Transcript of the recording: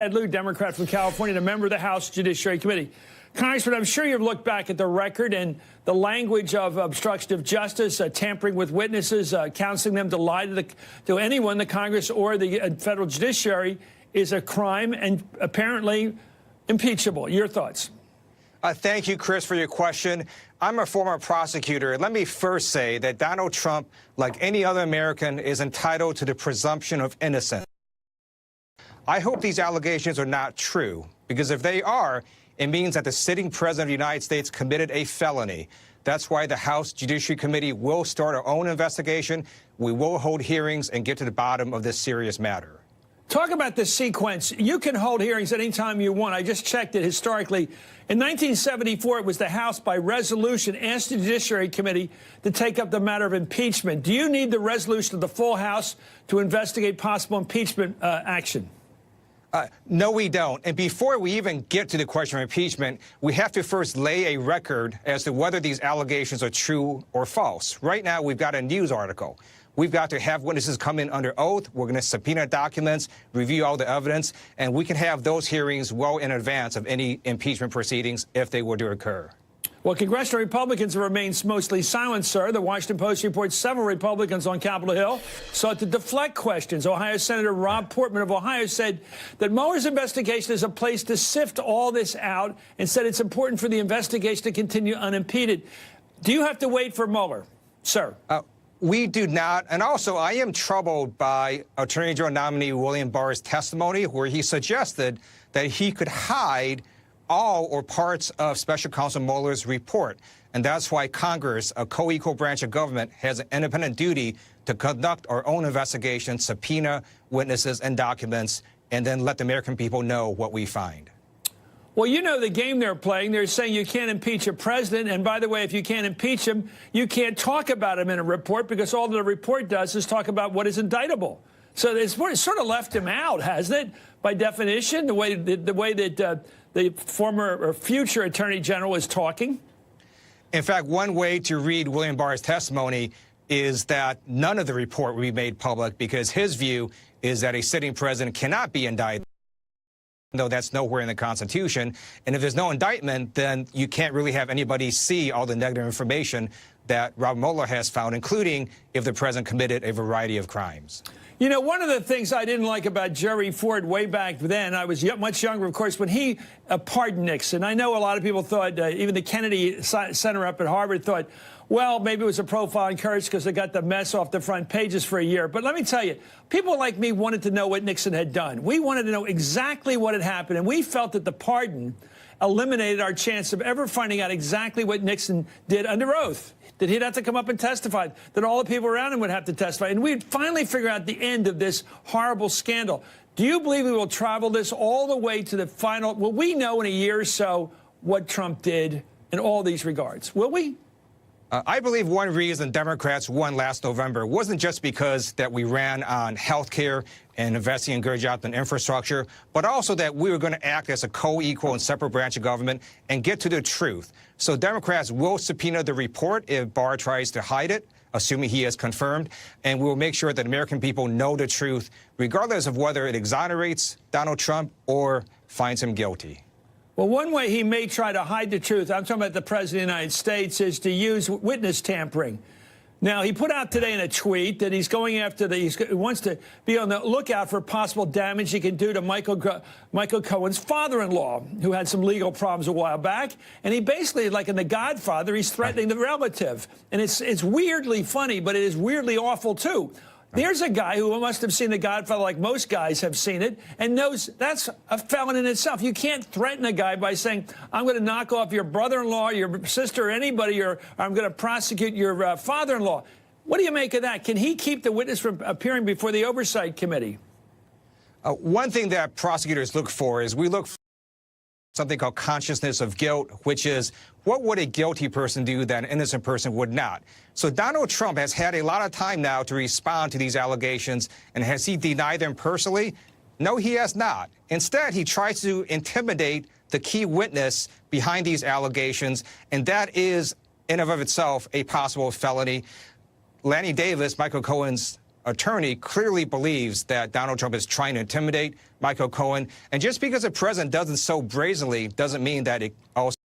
Lieu, Democrat from California, and a member of the House Judiciary Committee. Congressman, I'm sure you've looked back at the record and the language of obstruction of justice, tampering with witnesses, counseling them to lie to anyone, the Congress or the federal judiciary, is a crime and apparently impeachable. Your thoughts? Thank you, Chris, for your question. I'm a former prosecutor. Let me first say that Donald Trump, like any other American, is entitled to the presumption of innocence. I hope these allegations are not true, because if they are, it means that the sitting president of the United States committed a felony. That's why the House Judiciary Committee will start our own investigation. We will hold hearings and get to the bottom of this serious matter. Talk about the sequence. You can hold hearings anytime you want. I just checked it historically. In 1974, it was the House by resolution asked the Judiciary Committee to take up the matter of impeachment. Do you need the resolution of the full House to investigate possible impeachment action? No, we don't. And before we even get to the question of impeachment, we have to first lay a record as to whether these allegations are true or false. Right now, we've got a news article. We've got to have witnesses come in under oath. We're going to subpoena documents, review all the evidence, and we can have those hearings well in advance of any impeachment proceedings if they were to occur. Well, congressional Republicans have remained mostly silent, sir. The Washington Post reports several Republicans on Capitol Hill sought to deflect questions. Ohio Senator Rob Portman of Ohio said that Mueller's investigation is a place to sift all this out and said it's important for the investigation to continue unimpeded. Do you have to wait for Mueller, sir? We do not. And also, I am troubled by Attorney General nominee William Barr's testimony, where he suggested that he could hide all or parts of Special Counsel Mueller's report. And that's why Congress, a co-equal branch of government, has an independent duty to conduct our own investigation, subpoena witnesses and documents, and then let the American people know what we find. Well, you know the game they're playing. They're saying you can't impeach a president. And by the way, if you can't impeach him, you can't talk about him in a report, because all the report does is talk about what is indictable. So it's sort of left him out, hasn't it? By definition, the way that the former or future attorney general is talking. In fact, one way to read William Barr's testimony is that none of the report will be made public, because his view is that a sitting president cannot be indicted, though that's nowhere in the Constitution. And if there's no indictment, then you can't really have anybody see all the negative information that Robert Mueller has found, including if the president committed a variety of crimes. You know, one of the things I didn't like about Jerry Ford way back then, I was much younger, of course, when he pardoned Nixon. I know a lot of people thought, even the Kennedy Center up at Harvard thought, well, maybe it was a profile in courage because they got the mess off the front pages for a year. But let me tell you, people like me wanted to know what Nixon had done. We wanted to know exactly what had happened, and we felt that the pardon eliminated our chance of ever finding out exactly what Nixon did under oath. That he'd have to come up and testify, that all the people around him would have to testify. And we'd finally figure out the end of this horrible scandal. Do you believe we will travel this all the way to the final? Will we know in a year or so what Trump did in all these regards? Will we? I believe one reason Democrats won last November wasn't just because that we ran on health care and investing in good jobs and infrastructure, but also that we were going to act as a co-equal and separate branch of government and get to the truth. So Democrats will subpoena the report if Barr tries to hide it, assuming he is confirmed, and we will make sure that American people know the truth, regardless of whether it exonerates Donald Trump or finds him guilty. Well, one way he may try to hide the truth, I'm talking about the President of the United States, is to use witness tampering. Now, he put out today in a tweet that he's going after he wants to be on the lookout for possible damage he can do to Michael Cohen's father-in-law, who had some legal problems a while back. And he basically, like in The Godfather, he's threatening the relative. And it's weirdly funny, but it is weirdly awful, too. There's a guy who must have seen The Godfather like most guys have seen it and knows that's a felon in itself. You can't threaten a guy by saying, I'm going to knock off your brother-in-law, your sister, or anybody, or I'm going to prosecute your father-in-law. What do you make of that? Can he keep the witness from appearing before the Oversight Committee? One thing that prosecutors look for is we look for something called consciousness of guilt, which is what would a guilty person do that an innocent person would not? So Donald Trump has had a lot of time now to respond to these allegations, and has he denied them personally? No, he has not. Instead, he tries to intimidate the key witness behind these allegations, and that is, in and of itself, a possible felony. Lanny Davis, Michael Cohen's attorney clearly believes that Donald Trump is trying to intimidate Michael Cohen. And just because the president does it so brazenly doesn't mean that it also